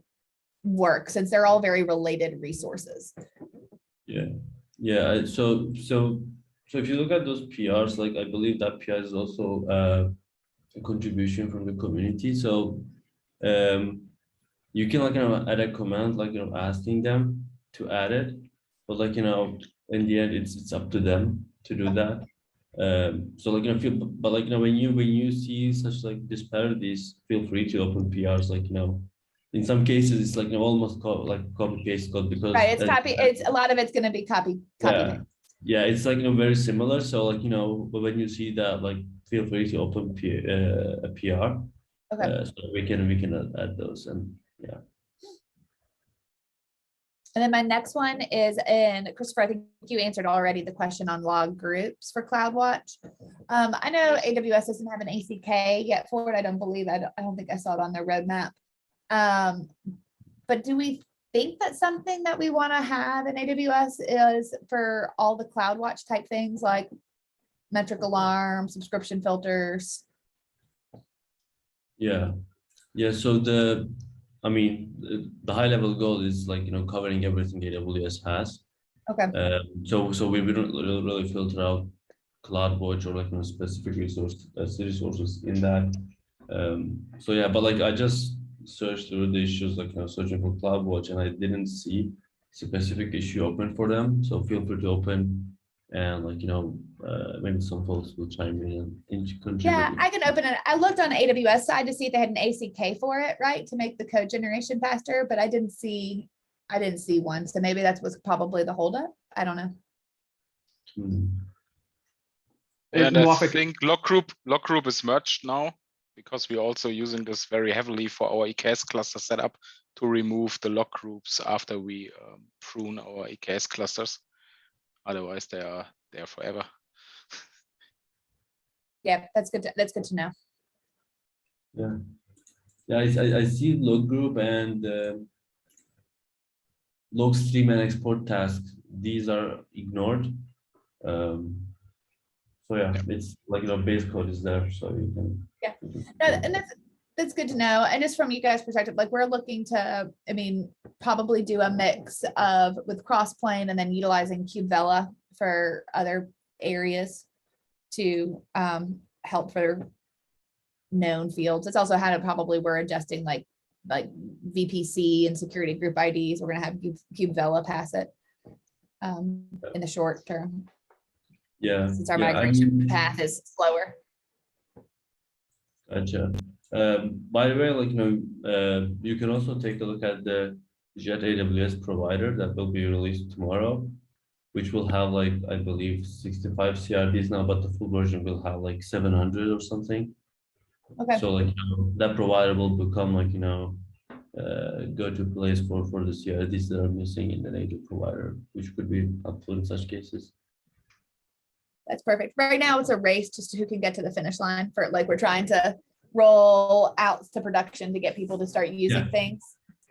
work, since they're all very related resources. Yeah. So if you look at those PRs, like I believe that PR is also a contribution from the community. So you can add a command asking them to add it, but in the end it's up to them to do that. So when you see such disparities, feel free to open PRs. In some cases it's almost copy paste code, because right, it's copy. It's a lot of it's going to be copy. Yeah, it's very similar. So but when you see that, feel free to open a PR. Okay. So we can add those, and yeah. And then my next one is Christopher, I think you answered already the question on log groups for CloudWatch. I know AWS doesn't have an ACK yet for it. I don't think I saw it on their roadmap. But do we think that something that we want to have in AWS is for all the CloudWatch type things like metric alarm, subscription filters? Yeah. So the high level goal is covering everything AWS has. Okay. So we don't really filter out CloudWatch or specific resources in that. So yeah, but I just searched through the issues searching for CloudWatch, and I didn't see specific issue open for them. So feel free to open, and maybe some folks will chime in and contribute. Yeah, I can open it. I looked on AWS side to see if they had an ACK for it, right, to make the code generation faster, but I didn't see one. So maybe that was probably the holdup. I don't know. And I Muafik, think lock group is merged now because we're also using this very heavily for our EKS cluster setup to remove the lock groups after we prune our EKS clusters. Otherwise, they are there forever. Yeah, that's good. That's good to know. Yeah. Yeah, I see log group and log stream and export task. These are ignored. So yeah, it's like, base code is there, so you can. Yeah, no, and that's good to know. And just from you guys' perspective, like we're looking to, I mean, probably do a mix of with Crossplane and then utilizing Kubevela for other areas to help for known fields. It's also how to probably we're adjusting like VPC and security group IDs. We're gonna have Kubevela pass it in the short term. Yeah. Since our yeah, migration path is slower. Gotcha. By the way, like, you can also take a look at the Jet AWS provider that will be released tomorrow, which will have like, I believe 65 CRDs now, but the full version will have like 700 or something. Okay. So like, that provider will become like, go-to place for the CRDs that are missing in the native provider, which could be helpful in such cases. That's perfect. Right now it's a race just to who can get to the finish line for like, we're trying to roll out to production to get people to start using things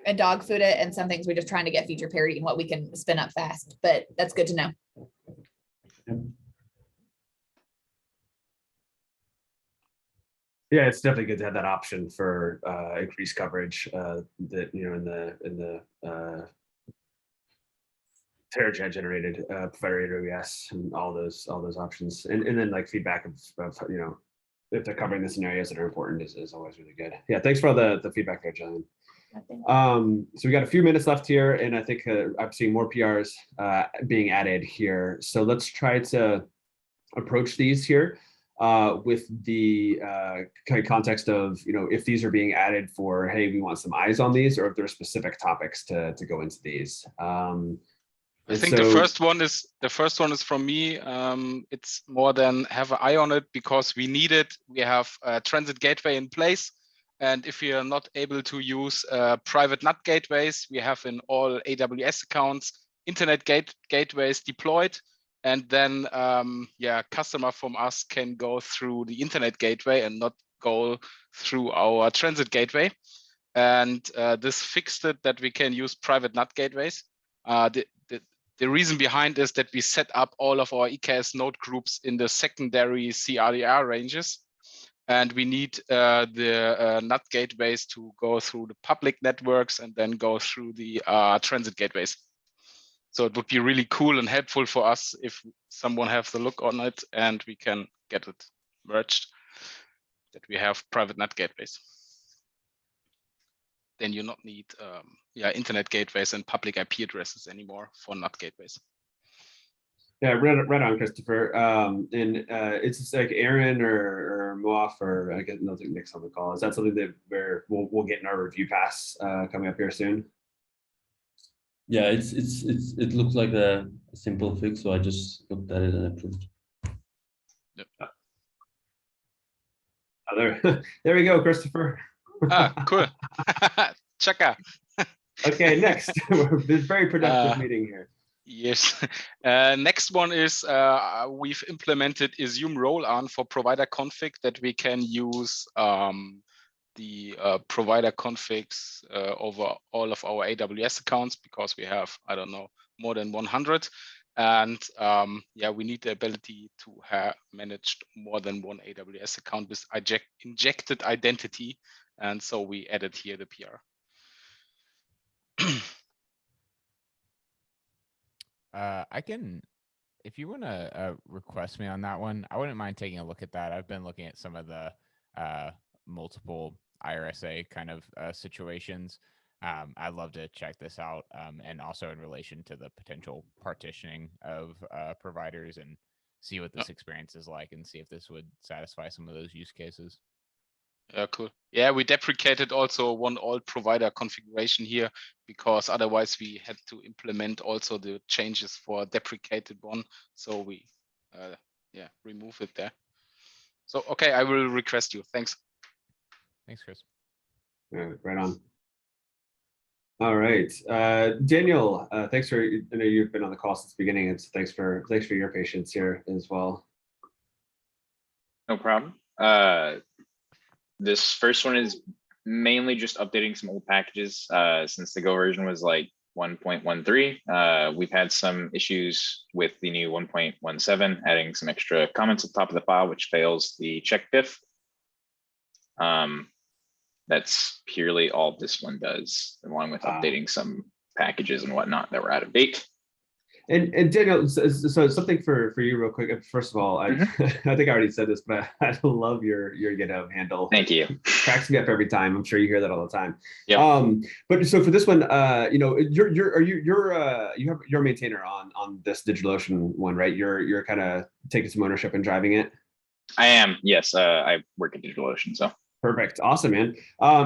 and dog food it. And some things we're just trying to get feature parity and what we can spin up fast, but that's good to know. yeah, it's definitely good to have that option for increased coverage that, in the Terrajet generated provider AWS and all those options, and then like feedback of if they're covering the scenarios that are important is always really good. Yeah, thanks for all the feedback there, Jillian. So we got a few minutes left here, and I think I'm seeing more PRs being added here. So let's try to approach these here with the kind of context of if these are being added for, hey, we want some eyes on these, or if there are specific topics to go into these. I think the first one is from me. It's more than have an eye on it because we need it. We have a transit gateway in place. And if we are not able to use private NAT gateways, we have in all AWS accounts, internet gateways deployed. And then, customer from us can go through the internet gateway and not go through our transit gateway. And this fixed it that we can use private NAT gateways. The reason behind is that we set up all of our EKS node groups in the secondary CRDR ranges. And we need the NAT gateways to go through the public networks and then go through the transit gateways. So it would be really cool and helpful for us if someone has a look on it and we can get it merged, that we have private NAT gateways. Then you not need internet gateways and public IP addresses anymore for NAT gateways. Yeah, right on, Christopher. And it's like Aaron or Moaf, or I guess Nick's on the call. Is that something that we'll get in our review pass coming up here soon? Yeah, it looks like a simple fix, so I just looked at it and approved. Yep. Oh, there we go, Christopher. Cool. Checker. Okay, next. This very productive meeting here. Yes. Next one is we've implemented assume role on for provider config that we can use the provider configs over all of our AWS accounts because we have, I don't know, more than 100. And we need the ability to have managed more than one AWS account with injected identity. And so we added here the PR. I can, if you want to request me on that one, I wouldn't mind taking a look at that. I've been looking at some of the multiple IRSA kind of situations. I'd love to check this out, and also in relation to the potential partitioning of providers and see what this experience is like and see if this would satisfy some of those use cases. Yeah, cool. Yeah, we deprecated also one old provider configuration here because otherwise we had to implement also the changes for deprecated one. So we yeah, remove it there. So, okay, I will request you. Thanks. Thanks, Chris. Right on. All right, Daniel, thanks for, I know you've been on the call since the beginning, and so thanks for your patience here as well. No problem. This first one is mainly just updating some old packages since the Go version was like 1.13. We've had some issues with the new 1.17, adding some extra comments at the top of the file, which fails the check diff. That's purely all this one does, along with updating some packages and whatnot that were out of date. And Daniel, so something for you real quick. First of all, I I think I already said this, but I love your GitHub handle. Thank you. Cracks me up every time. I'm sure you hear that all the time. Yeah. But so for this one, you know, you're a maintainer on this DigitalOcean one, right? You're kind of taking some ownership and driving it. I am. Yes. I work at DigitalOcean, so. Perfect. Awesome, man.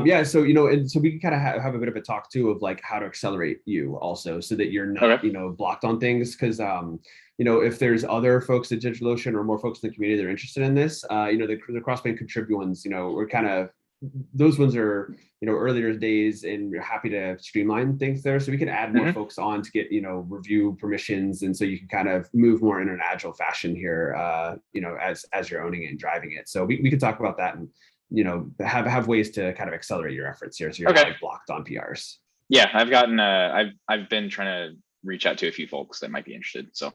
Yeah, so, you know, and so we can kind of have a bit of a talk too of like how to accelerate you also so that you're not, you know, blocked on things. Because, you know, if there's other folks at DigitalOcean or more folks in the community that are interested in this, you know, the Crossplane contribute ones, you know, we're kind of, those ones are, you know, earlier days, and we're happy to streamline things there. So we can add more folks on to get, you know, review permissions. And so you can kind of move more in an agile fashion here, you know, as you're owning it and driving it. So we can talk about that and, you know, have ways to kind of accelerate your efforts here, so you're not like blocked on PRs. Yeah, I've gotten I've been trying to reach out to a few folks that might be interested. So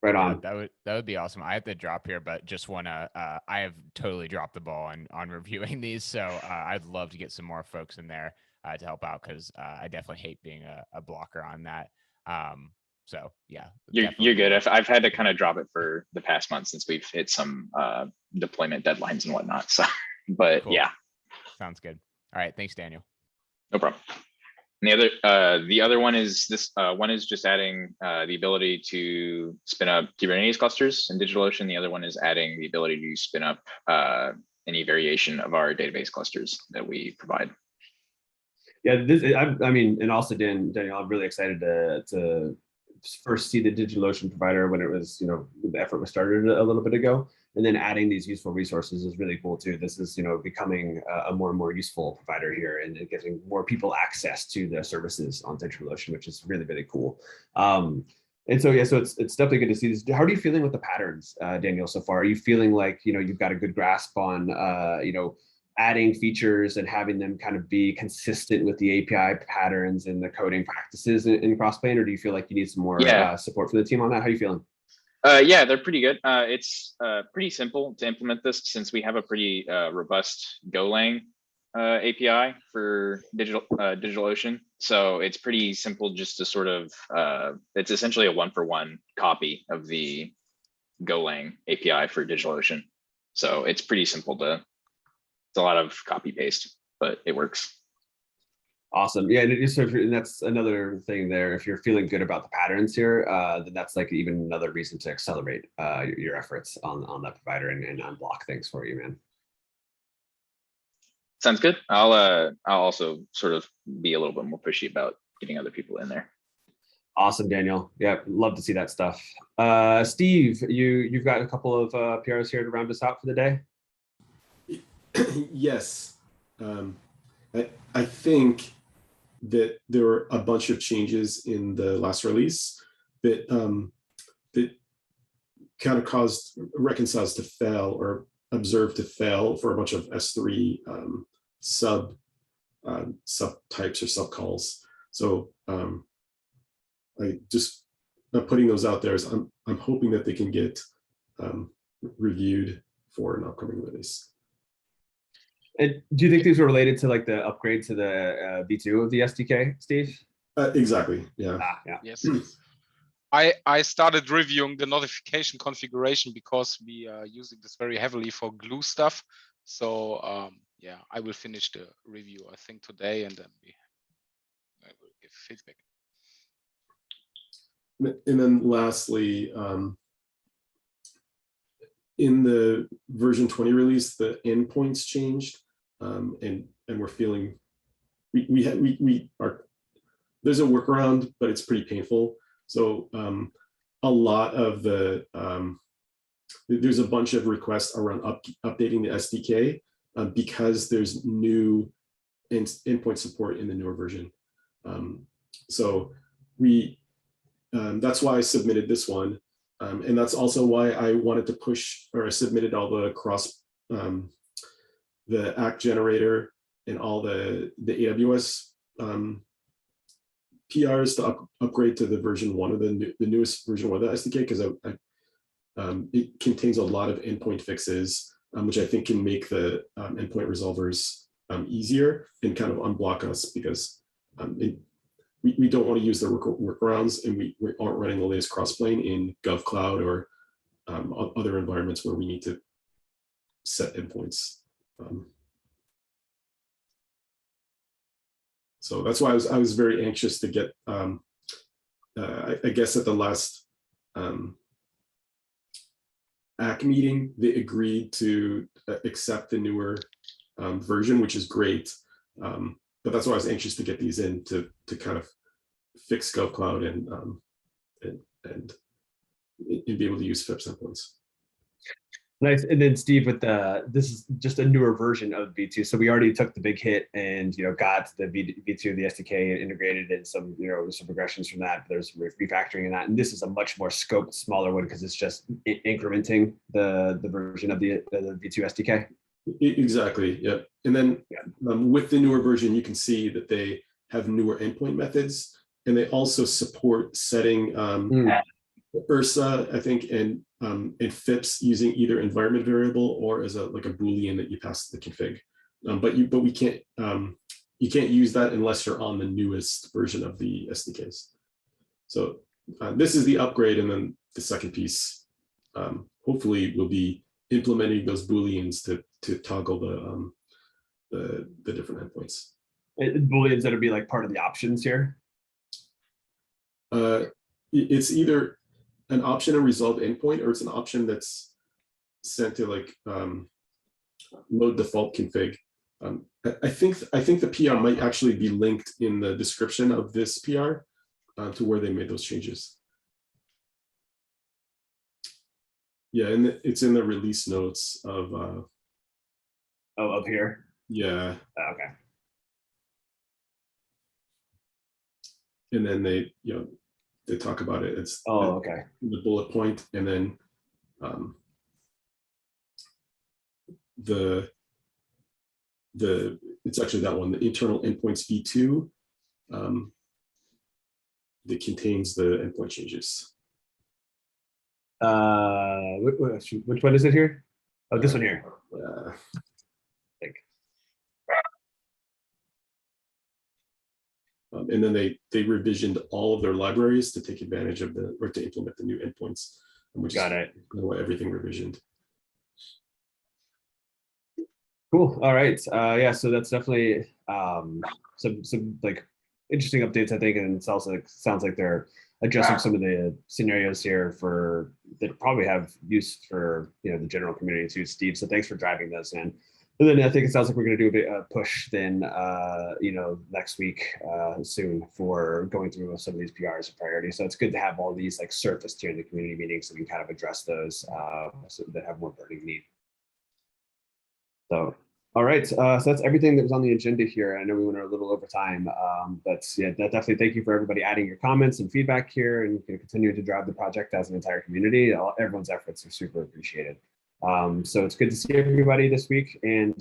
right on. Yeah, that would be awesome. I have to drop here, but just wanna I have totally dropped the ball on reviewing these, so I'd love to get some more folks in there to help out, because I definitely hate being a blocker on that. So yeah, you're good. I've had to kind of drop it for the past month since we've hit some deployment deadlines and whatnot. So. But cool. Yeah, sounds good. All right, thanks, Daniel. No problem. And the other one is this one is just adding the ability to spin up Kubernetes clusters in DigitalOcean. The other one is adding the ability to spin up any variation of our database clusters that we provide. Yeah, I mean, and also Daniel, I'm really excited to first see the DigitalOcean provider when it was, you know, the effort was started a little bit ago. And then adding these useful resources is really cool too. This is, you know, becoming a more and more useful provider here, and giving more people access to the services on DigitalOcean, which is really, really cool. And so, yeah, so it's definitely good to see this. How are you feeling with the patterns, Daniel, so far? Are you feeling like, you know, you've got a good grasp on, you know, adding features and having them kind of be consistent with the API patterns and the coding practices in Crossplane, or do you feel like you need some more support from the team on that? How are you feeling? Yeah, they're pretty good. It's pretty simple to implement this, since we have a pretty robust Golang API for DigitalOcean. So it's pretty simple just to sort of, it's essentially a one-for-one copy of the Golang API for DigitalOcean. So it's pretty simple it's a lot of copy paste, but it works. Awesome. Yeah, and that's another thing there. If you're feeling good about the patterns here, then that's like even another reason to accelerate your efforts on that provider and unblock things for you, man. Sounds good. I'll also sort of be a little bit more pushy about getting other people in there. Awesome, Daniel. Yeah, love to see that stuff. Steve, you've got a couple of PRs here to round us out for the day. Yes, I think that there were a bunch of changes in the last release that that kind of caused reconciles to fail or observed to fail for a bunch of S3 subtypes or subcalls. So I'm putting those out there as I'm hoping that they can get reviewed for an upcoming release. And do you think these were related to like the upgrade to the V2 of the SDK, Steve? Exactly. Yeah. Yeah. Yes. I started reviewing the notification configuration because we are using this very heavily for glue stuff. So yeah, I will finish the review, I think, today, and then I will give feedback. And then lastly, in the version 20 release, the endpoints changed, and we're feeling we are, there's a workaround, but it's pretty painful. So a lot of the there's a bunch of requests around updating the SDK because there's new endpoint support in the newer version. So that's why I submitted this one. And that's also why I wanted to push, or I submitted all the the ACT generator and all the AWS PRs to upgrade to the version 1 of the newest version 1 of the SDK, because it contains a lot of endpoint fixes, which I think can make the endpoint resolvers easier and kind of unblock us, because we don't want to use the workarounds, and we aren't running the latest Crossplane in GovCloud or other environments where we need to set endpoints. So that's why I was very anxious to get, I guess at the last ACT meeting, they agreed to accept the newer version, which is great. But that's why I was anxious to get these in to kind of fix GovCloud and be able to use FIPS endpoints. Nice. And then Steve, with this is just a newer version of V2. So we already took the big hit and got the V2, the SDK, and integrated in some some progressions from that. There's refactoring in that, and this is a much more scoped, smaller one because it's just incrementing the version of the V2 SDK. Exactly. Yep. And then with the newer version, you can see that they have newer endpoint methods, and they also support setting URSA, I think, and FIPS using either environment variable or as like a Boolean that you pass to the config. But we can't you can't use that unless you're on the newest version of the SDKs. So this is the upgrade, and then the second piece hopefully will be implementing those Booleans to toggle the different endpoints. Booleans that'll be like part of the options here. It's either an option and resolve endpoint, or it's an option that's sent to like load default config. I think the PR might actually be linked in the description of this PR to where they made those changes. Yeah, and it's in the release notes of up here. Yeah. Okay. And then they they talk about it. It's okay. The bullet point, and then it's actually that one, the internal endpoints V2 that contains the endpoint changes. Which one is it here? Oh, this one here. And then they revisioned all of their libraries to take advantage of or to implement the new endpoints, which is why everything revisioned. Cool. All right. Yeah. So that's definitely some like interesting updates, I think, and it also sounds like they're adjusting some of the scenarios here that probably have use for the general community too, Steve. So thanks for driving those in. And then I think it sounds like we're going to do a bit of push then, next week soon for going through some of these PRs and priorities. So it's good to have all these like surfaced here in the community meetings so we can kind of address those so that have more burning need. So, all right. So that's everything that was on the agenda here. I know we went a little over time, but yeah, definitely thank you for everybody adding your comments and feedback here and continuing to drive the project as an entire community. Everyone's efforts are super appreciated. So it's good to see everybody this week, and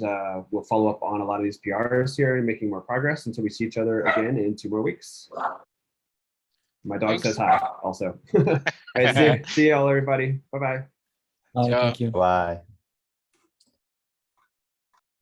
we'll follow up on a lot of these PRs here and making more progress until we see each other again in 2 more weeks. My dog says hi also. All right, see you all, everybody. Bye-bye. Thank you. Bye.